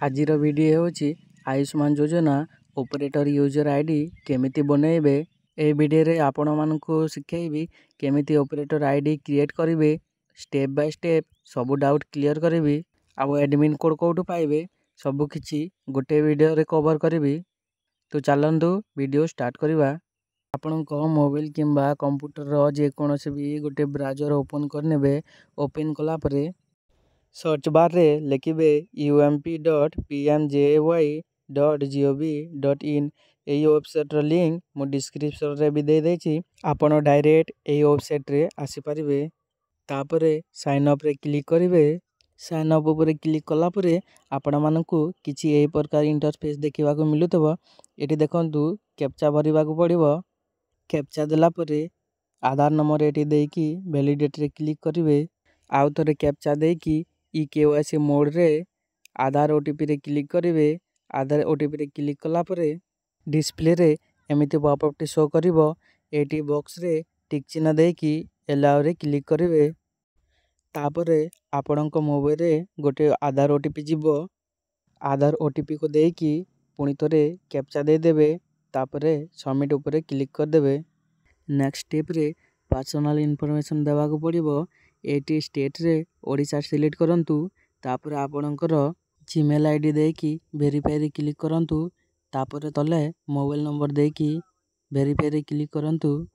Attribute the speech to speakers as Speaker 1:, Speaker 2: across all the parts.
Speaker 1: आजिर video होची आयुष्मान योजना operator user ID केमिति बनैबे। ए वीडियो रे आपण मानकु सिखेइबी केमिति ऑपरेटर आईडी क्रिएट करिवे। स्टेप बाय स्टेप सब डाउट क्लियर करिवी। आउ एडमिन कोड कोठु पाइबे सब किछि गोटे वीडियो रे कवर करिवी। तो चलंतु वीडियो स्टार्ट करिवा। आपणक मोबाइल किंबा कंप्यूटर रो जे कोनोसी भी गोटे ब्राउजर ओपन करनेबे। ओपन कला परे सर्च बार रे लिखिबे ump.pmjay.gov.in। यही वेबसाइट रो लिंक मो डिस्क्रिप्शन रे भी दे देछि। आपण डायरेक्ट यही वेबसाइट रे आसी परिबे। तापरे साइन अप रे क्लिक करिवे। साइन अप ऊपर क्लिक कला परे आपण मानकु किछि एही प्रकार इंटरफेस देखिबा को मिलुतबो। एठी देखंतु कैप्चा भरिबा को पड़िबो। कैप्चा देला परे आधार नंबर एठी देकी वैलिडेट रे क्लिक करिवे। आउ थरे कैप्चा देकी ई केवाईसी मोड रे आधार ओटीपी रे क्लिक करिवे। आधार ओटीपी रे क्लिक कला परे डिस्प्ले रे एमिति पॉपअप शो करिवो। एटी बॉक्स रे टिक चिन्ह देकी अलाउ रे क्लिक करिवे। तापरे आपणक मोबाइल रे गोटे आधार ओटीपी जिवो। आधार ओटीपी को देकी पुणी थरे कैप्चा दे देबे। तापरे सबमिट ऊपर क्लिक कर देबे। नेक्स्ट स्टेप रे पर्सनल इन्फॉर्मेशन देवा को पड़िबो। एटी स्टेट रे ओडिशा सिलेक्ट करंतु। तापरे आपणकर जीमेल आईडी देकी वेरीफाई रे क्लिक करंतु। तापरे तले मोबाइल नंबर देकी वेरीफाई रे क्लिक करंतु।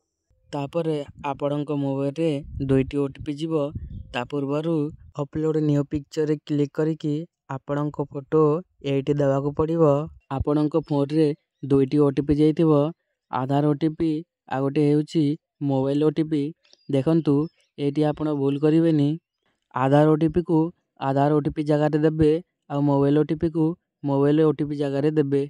Speaker 1: तापरे आपणक मोबाइल रे दुईटी ओटीपी जिवो। ता पूर्वरु अपलोड न्यू पिक्चर रे क्लिक करिकी आपणक फोटो एटी देवा को पड़िबो। आपणक फोन रे दुईटी ओटीपी जाइतिबो। आधार ओटीपी आ गोटे हेउची मोबाइल ओटीपी। देखंतु एटी आपण भूल करिवेनी। आधार ओटीपी को आधार ओटीपी जगह रे देबे आ मोबाइल ओटीपी को मोबाइल ओटीपी जगह रे देबे।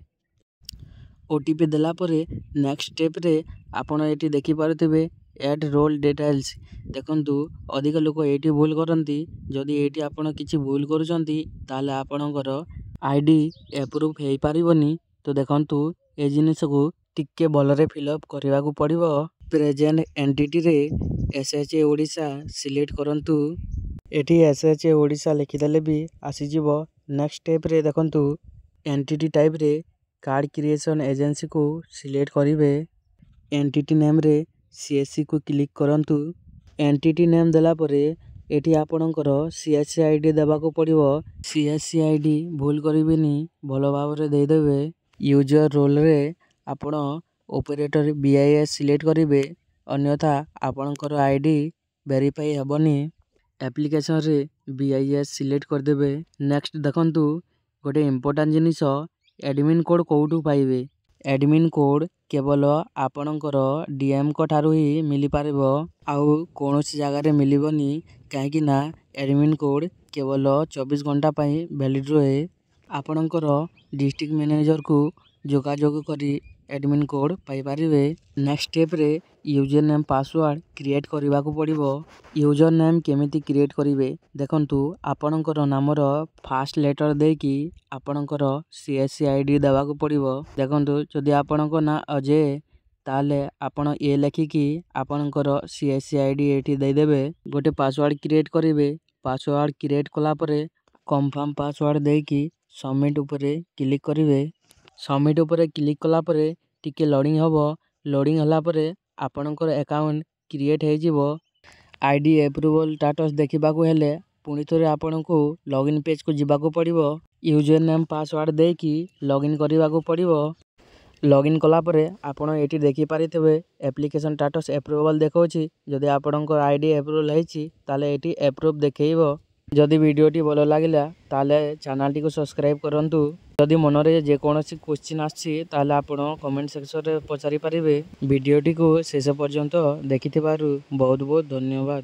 Speaker 1: ओटीपी देला परे नेक्स्ट स्टेप रे आपण एटी देखि पारुथिबे ऐड रोल डिटेल्स। देखंतु अधिक लोक एटी भूल करंती। जदि एटी आपण किछि भूल करूचंती ताले आपणकर आईडी अप्रूव हेई पारिबोनी। तो देखंतु ए जिनिस को टिके भलरे फिलअप करबा को पड़िबो। प्रेजेंट एंटिटी रे एसएचए ओडिशा सिलेक्ट करंतु। एटी एसएचए ओडिशा लिखि देले भी आसी जिवो। नेक्स्ट स्टेप रे देखंतु एंटिटी टाइप रे कार्ड क्रिएशन एजेंसी को सिलेक्ट करिवे। एंटिटी नेम रे सीएससी को क्लिक करंतु। एंटिटी नेम देला परे एटी आपणकर सीएससी आईडी देबा को पड़िबो। सीएससी आईडी भूल करिवेनी भलो भाबरे दे देबे। यूजर रोल रे आपण ऑपरेटर बीआईएस सिलेक्ट करिवे। अन्यथा आपणकर आईडी वेरीफाई हेबनी। एप्लिकेशन रे बीआईएस सिलेक्ट कर देबे। नेक्स्ट देखंतु गोटे इंपोर्टेंट जिनिस एडमिन कोड कोठु पाइबे। एडमिन कोड केवल आपणकर डीएम को ठारू ही मिली पारिबो। आउ कोनोसी जगह रे मिलिबनी काहेकि ना एडमिन कोड केवल 24 घंटा पई वैलिड रहे। आपणकर डिस्ट्रिक्ट मैनेजर को जोगाजोग करी एडमिन कोड पाई पारिबे। नेक्स्ट स्टेप रे यूजर नेम पासवर्ड क्रिएट करबा को पड़िबो। यूजर नेम केमिति क्रिएट करिवे देखंतु आपणकर नामर फर्स्ट लेटर देकी आपणकर सीएससी आईडी देबा को पड़िबो। देखंतु जदि आपणक ना अजय ताले आपण ए लेखिकी आपणकर सीएससी आईडी एठी दे देबे। गोटे पासवर्ड क्रिएट करिवे। पासवर्ड क्रिएट कला परे कंफर्म पासवर्ड देकी सबमिट ऊपर क्लिक करिवे। सबमिट ऊपर क्लिक कला परे टिके लोडिंग हबो। लोडिंग हला परे आपणकर अकाउंट क्रिएट हे जिवो। आईडी अप्रूवल स्टेटस देखिबा को हेले पुणी थरे आपणको लॉगिन पेज को जिबा को पड़िबो। यूजर नेम पासवर्ड देकी लॉगिन करिबा को पड़िबो। लॉगिन कला परे आपण एटी देखि पारिथिबे एप्लिकेशन स्टेटस अप्रूवल देखौछि। जदि आपणकर आईडी अप्रूवल हेछि ताले एटी अप्रूव देखैबो। जदि वीडियोटी भलो लागिला ताले चैनल टी को सब्सक्राइब करंतु। जदि मनरे जे कोनोसी क्वेश्चन आछि ताले आपण कमेंट सेक्शन रे पचारि पारिबे। वीडियोटी को शेष पर्यंत देखिथिबारु बहुत बहुत धन्यवाद।